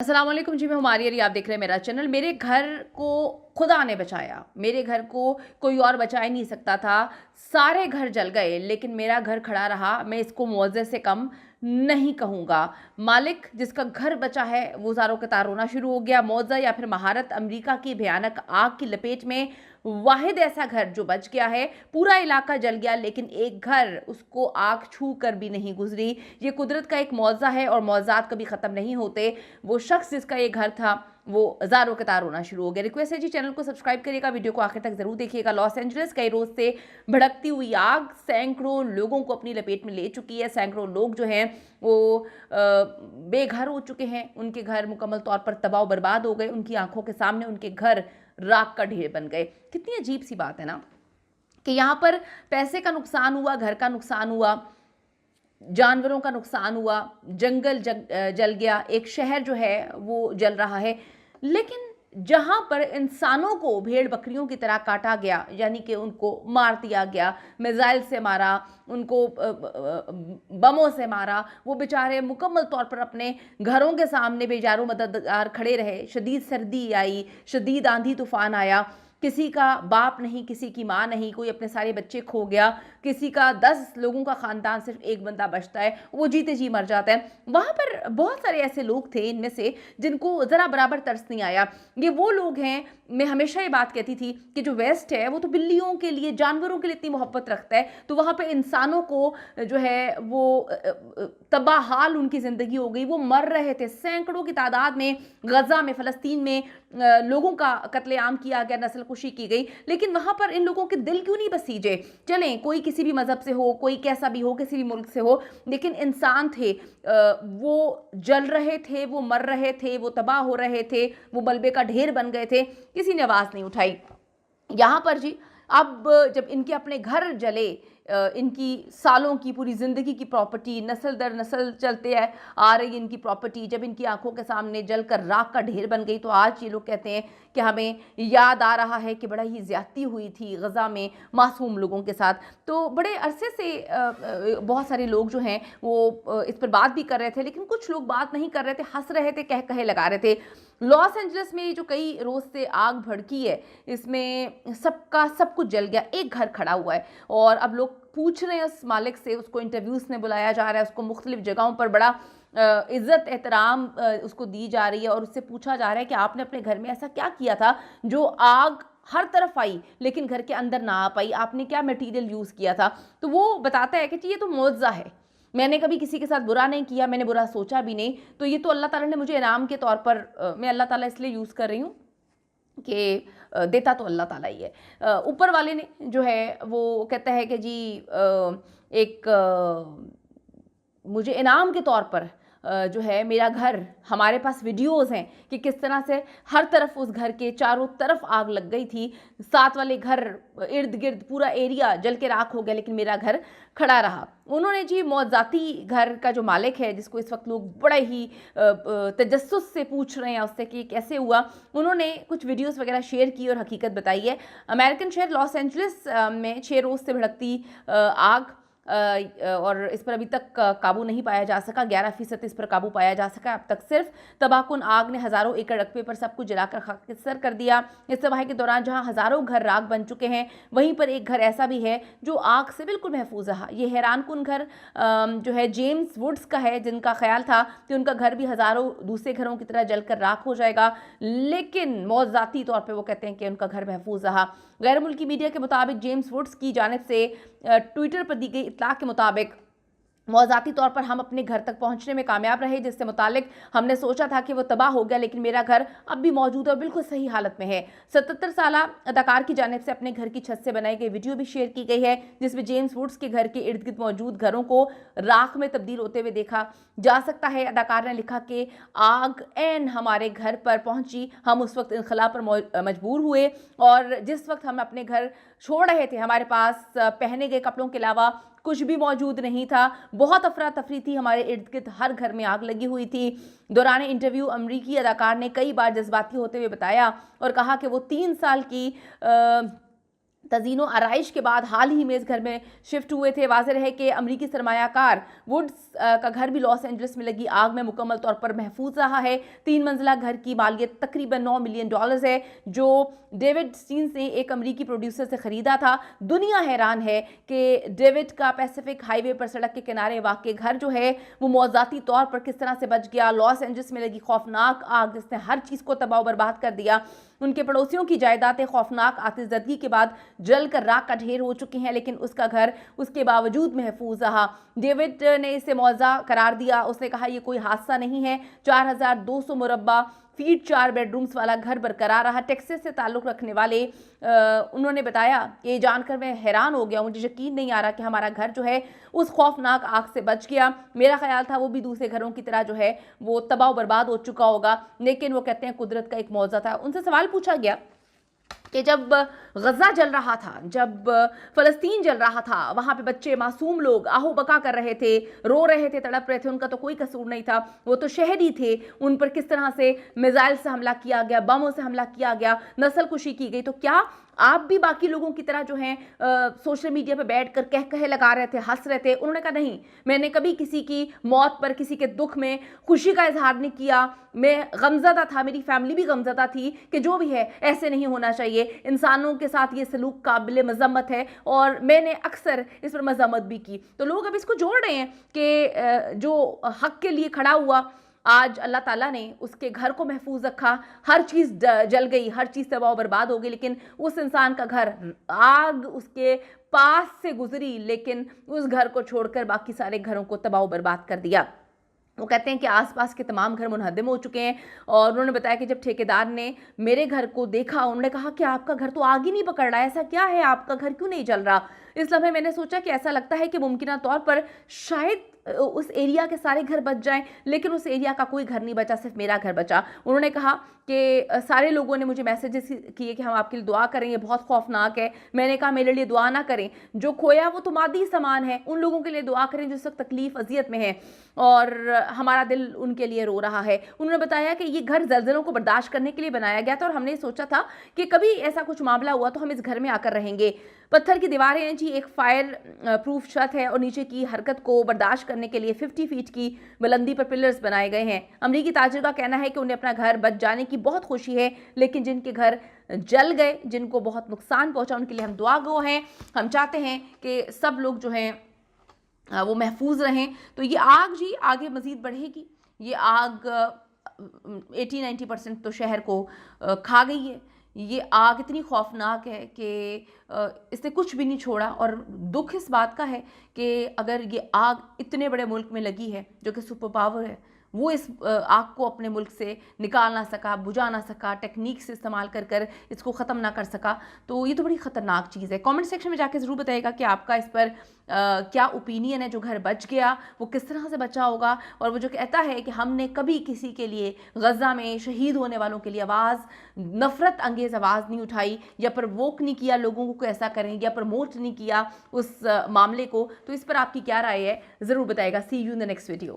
अस्सलाम वालेकुम जी, मैं हुमारी अली, आप देख रहे हैं मेरा चैनल। मेरे घर को खुदा ने बचाया। मेरे घर को कोई और बचा ही नहीं सकता था। सारे घर जल गए लेकिन मेरा घर खड़ा रहा। मैं इसको मुआवजे से कम नहीं कहूँगा। मालिक जिसका घर बचा है वो ज़ारों के तार रोना शुरू हो गया। मुआवजा या फिर महारत अमेरिका की भयानक आग की लपेट में वाहिद ऐसा घर जो बच गया है। पूरा इलाका जल गया लेकिन एक घर उसको आग छू कर भी नहीं गुजरी। ये कुदरत का एक मुआवजा है और मुआवजात कभी ख़त्म नहीं होते। वो शख्स जिसका ये घर था वो ज़ारों के तार रोना शुरू हो गया। रिक्वेस्ट है जी, चैनल को सब्सक्राइब करिएगा, वीडियो को आखिर तक जरूर देखिएगा। लॉस एंजलिस कई रोज से भड़कती हुई आग सैकड़ों लोगों को अपनी लपेट में ले चुकी है। सैकड़ों लोग जो हैं वो बेघर हो चुके हैं। उनके घर मुकम्मल तौर पर तबाह बर्बाद हो गए। उनकी आंखों के सामने उनके घर राख का ढेर बन गए। कितनी अजीब सी बात है ना कि यहाँ पर पैसे का नुकसान हुआ, घर का नुकसान हुआ, जानवरों का नुकसान हुआ, जंगल जल गया, एक शहर जो है वो जल रहा है। लेकिन जहां पर इंसानों को भेड़ बकरियों की तरह काटा गया, यानी कि उनको मार दिया गया, मिसाइल से मारा, उनको बमों से मारा, वो बेचारे मुकम्मल तौर पर अपने घरों के सामने बेजारों मददगार खड़े रहे। शदीद सर्दी आई, शदीद आंधी तूफान आया, किसी का बाप नहीं, किसी की माँ नहीं, कोई अपने सारे बच्चे खो गया, किसी का 10 लोगों का ख़ानदान सिर्फ एक बंदा बचता है, वो जीते जी मर जाता है। वहाँ पर बहुत सारे ऐसे लोग थे इनमें से जिनको ज़रा बराबर तरस नहीं आया। ये वो लोग हैं, मैं हमेशा ये बात कहती थी कि जो वेस्ट है वो तो बिल्लियों के लिए, जानवरों के लिए इतनी मोहब्बत रखता है, तो वहाँ पर इंसानों को जो है वो तबाहाल उनकी ज़िंदगी हो गई। वो मर रहे थे सैकड़ों की तादाद में। गज़ा में, फ़लस्तीन में लोगों का कत्लेआम किया गया, नस्ल कुशी की गई, लेकिन वहाँ पर इन लोगों के दिल क्यों नहीं बसीजे? चलें, कोई किसी भी मज़हब से हो, कोई कैसा भी हो, किसी भी मुल्क से हो, लेकिन इंसान थे। वो जल रहे थे, वो मर रहे थे, वो तबाह हो रहे थे, वो मलबे का ढेर बन गए थे, किसी ने आवाज़ नहीं उठाई। यहाँ पर जी अब जब इनके अपने घर जले, इनकी सालों की पूरी ज़िंदगी की प्रॉपर्टी, नस्ल दर नस्ल चलते है आ रही इनकी प्रॉपर्टी, जब इनकी आंखों के सामने जलकर राख का ढेर बन गई, तो आज ये लोग कहते हैं कि हमें याद आ रहा है कि बड़ा ही ज़्यादती हुई थी गज़ा में मासूम लोगों के साथ। तो बड़े अरसे से बहुत सारे लोग जो हैं वो इस पर बात भी कर रहे थे, लेकिन कुछ लोग बात नहीं कर रहे थे, हंस रहे थे, कह कहे लगा रहे थे। लॉस एंजलिस में जो कई रोज़ से आग भड़की है, इसमें सबका सब कुछ जल गया, एक घर खड़ा हुआ है और अब लोग पूछ रहे हैं उस मालिक से, उसको इंटरव्यूज़ में बुलाया जा रहा है, उसको मुख्तलिफ जगहों पर बड़ा इज़्ज़त एहतराम उसको दी जा रही है और उससे पूछा जा रहा है कि आपने अपने घर में ऐसा क्या किया था जो आग हर तरफ आई लेकिन घर के अंदर ना आ पाई, आपने क्या मटेरियल यूज़ किया था? तो वो बताता है कि ये तो मुआवजा है, मैंने कभी किसी के साथ बुरा नहीं किया, मैंने बुरा सोचा भी नहीं, तो ये तो अल्लाह ताला ने मुझे इनाम के तौर पर, मैं अल्लाह ताला इसलिए यूज़ कर रही हूँ कि देता तो अल्लाह ताला ही है। ऊपर वाले ने जो है वो कहता है कि जी एक मुझे इनाम के तौर पर जो है मेरा घर, हमारे पास वीडियोज़ हैं कि किस तरह से हर तरफ उस घर के चारों तरफ आग लग गई थी। साथ वाले घर, इर्द गिर्द पूरा एरिया जल के राख हो गया लेकिन मेरा घर खड़ा रहा। उन्होंने जी मौज़ाती घर का जो मालिक है, जिसको इस वक्त लोग बड़े ही तजस्सुस से पूछ रहे हैं उससे कि कैसे हुआ, उन्होंने कुछ वीडियोज़ वगैरह शेयर की और हकीकत बताई है। अमेरिकन शहर लॉस एंजलिस में 6 रोज़ से भड़कती आग, और इस पर अभी तक काबू नहीं पाया जा सका। 11% इस पर काबू पाया जा सका। अब तक सिर्फ तबाहकुन आग ने हज़ारों एकड़ रकबे पर सब कुछ जलाकर खाकसर कर दिया। इस तबाही के दौरान जहां हज़ारों घर राख बन चुके हैं, वहीं पर एक घर ऐसा भी है जो आग से बिल्कुल महफूज रहा। ये हैरान कुन घर जो है जेम्स वुड्स का है, जिनका ख्याल था कि उनका घर भी हज़ारों दूसरे घरों की तरह जलकर राख हो जाएगा, लेकिन मौज़ाती तौर पर वो कहते हैं कि उनका घर महफूज रहा। गैर मुल्की मीडिया के मुताबिक जेम्स वुड्स की जानिब से ट्विटर पर दी गई इत्तला के मुताबिक मौज़ाती तौर पर हम अपने घर तक पहुंचने में कामयाब रहे, जिससे मुतालिक हमने सोचा था कि वो तबाह हो गया लेकिन मेरा घर अब भी मौजूद है और बिल्कुल सही हालत में है। 77 साला अदाकार की जानिब से अपने घर की छत से बनाई गई वीडियो भी शेयर की गई है, जिसमें जेम्स वुड्स के घर के इर्द गिर्द मौजूद घरों को राख में तब्दील होते हुए देखा जा सकता है। अदाकार ने लिखा कि आग एन हमारे घर पर पहुंची, हम उस वक्त इनखला पर मजबूर हुए और जिस वक्त हम अपने घर छोड़ रहे थे, हमारे पास पहने गए कपड़ों के अलावा कुछ भी मौजूद नहीं था। बहुत अफरा तफरी थी, हमारे इर्द गिर्द हर घर में आग लगी हुई थी। दौरान इंटरव्यू अमरीकी अदाकार ने कई बार जज्बाती होते हुए बताया और कहा कि वो 3 साल की तज़ीनो आराइश के बाद हाल ही में इस घर में शिफ्ट हुए थे। वाज़ेह है कि अमरीकी सरमायाकार वुड्स का घर भी लॉस एंजलिस में लगी आग में मुकम्मल तौर पर महफूज रहा है। 3 मंजिला घर की मालियत तकरीबन $9 मिलियन है, जो डेविड स्टीन्स ने एक अमरीकी प्रोड्यूसर से ख़रीदा था। दुनिया हैरान है कि डेविड का पैसिफिक हाईवे पर सड़क के किनारे वाक़ घर जो है वो मौज़ाती तौर पर किस तरह से बच गया। लॉस एंजलिस में लगी खौफनाक आग जिसने हर चीज़ को तबाह बर्बाद कर दिया। उनके पड़ोसियों की जायदादें खौफनाक आतिशज़दगी के बाद जलकर राख का ढेर हो चुकी हैं, लेकिन उसका घर उसके बावजूद महफूज रहा। डेविड ने इसे मुआवजा करार दिया। उसने कहा यह कोई हादसा नहीं है। 4200 मुरब्बा फीट 4 बेडरूम्स वाला घर बरकरार रहा। टेक्सास से ताल्लुक़ रखने वाले उन्होंने बताया, ये जानकर मैं हैरान हो गया, मुझे यकीन नहीं आ रहा कि हमारा घर जो है उस खौफनाक आग से बच गया। मेरा ख्याल था वो भी दूसरे घरों की तरह जो है वो तबाह बर्बाद हो चुका होगा, लेकिन वो कहते हैं कुदरत का एक मौज़ा था। उनसे सवाल पूछा गया कि जब गज़ा जल रहा था, जब फ़लस्तीन जल रहा था, वहाँ पे बच्चे मासूम लोग आहो बका कर रहे थे, रो रहे थे, तड़प रहे थे, उनका तो कोई कसूर नहीं था, वो तो शहरी थे, उन पर किस तरह से मिसाइल से हमला किया गया, बमों से हमला किया गया, नस्लकुशी की गई, तो क्या आप भी बाकी लोगों की तरह जो हैं सोशल मीडिया पे बैठ कर कह कहे लगा रहे थे, हंस रहे थे? उन्होंने कहा नहीं, मैंने कभी किसी की मौत पर, किसी के दुख में खुशी का इजहार नहीं किया। मैं गमज़दा था, मेरी फैमिली भी गमज़दा थी कि जो भी है ऐसे नहीं होना चाहिए, इंसानों के साथ ये सलूक काबिल मज़म्मत है, और मैंने अक्सर इस पर मज़म्मत भी की। तो लोग अब इसको जोड़ रहे हैं कि जो हक़ के लिए खड़ा हुआ, आज अल्लाह ताला ने उसके घर को महफूज रखा, हर चीज़ जल गई, हर चीज़ तबाह बर्बाद हो गई, लेकिन उस इंसान का घर, आग उसके पास से गुजरी, लेकिन उस घर को छोड़कर बाकी सारे घरों को तबाह बर्बाद कर दिया। वो कहते हैं कि आसपास के तमाम घर मुनहदम हो चुके हैं, और उन्होंने बताया कि जब ठेकेदार ने मेरे घर को देखा, उन्होंने कहा कि आपका घर तो आग ही नहीं पकड़ रहा है, ऐसा क्या है, आपका घर क्यों नहीं जल रहा? इस लम्हे मैंने सोचा कि ऐसा लगता है कि मुमकिन तौर पर शायद उस एरिया के सारे घर बच जाएं, लेकिन उस एरिया का कोई घर नहीं बचा, सिर्फ मेरा घर बचा। उन्होंने कहा कि सारे लोगों ने मुझे मैसेजेस किए कि हम आपके लिए दुआ करें, ये बहुत खौफनाक है। मैंने कहा मेरे लिए दुआ ना करें, जो खोया वो तो मादी सामान है, उन लोगों के लिए दुआ करें जो इस वक्त तकलीफ अजियत में है, और हमारा दिल उनके लिए रो रहा है। उन्होंने बताया कि ये घर ज़लज़लों को बर्दाश्त करने के लिए बनाया गया था, और हमने सोचा था कि कभी ऐसा कुछ मामला हुआ तो हम इस घर में आकर रहेंगे। पत्थर की दीवारें हैं जी, एक फायर प्रूफ छत है, और नीचे की हरकत को बर्दाश्त करने के लिए 50 फीट की बुलंदी पर पिलर्स बनाए गए हैं। अमरीकी ताजिर का कहना है कि उन्हें अपना घर बच जाने की बहुत खुशी है, लेकिन जिनके घर जल गए, जिनको बहुत नुकसान पहुंचा, उनके लिए हम दुआ गो हैं। हम चाहते हैं कि सब लोग जो हैं वो महफूज रहें। तो ये आग जी आगे मज़ीद बढ़ेगी। ये आग 80-90% तो शहर को खा गई है। ये आग इतनी खौफनाक है कि इसने कुछ भी नहीं छोड़ा, और दुख इस बात का है कि अगर ये आग इतने बड़े मुल्क में लगी है जो कि सुपर पावर है, वो इस आग को अपने मुल्क से निकाल ना सका, बुझा ना सका, टेक्निक से इस्तेमाल कर कर इसको ख़त्म ना कर सका, तो ये तो बड़ी ख़तरनाक चीज़ है। कमेंट सेक्शन में जाके ज़रूर बताइएगा कि आपका इस पर क्या ओपिनियन है। जो घर बच गया वो किस तरह से बचा होगा, और वो जो कहता है कि हमने कभी किसी के लिए, गज़ा में शहीद होने वालों के लिए आवाज़, नफ़रत अंगेज़ आवाज़ नहीं उठाई, या प्रवोक नहीं किया लोगों को ऐसा करें, या प्रमोट नहीं किया उस मामले को, तो इस पर आपकी क्या राय है ज़रूर बताइएगा। See you in the next video.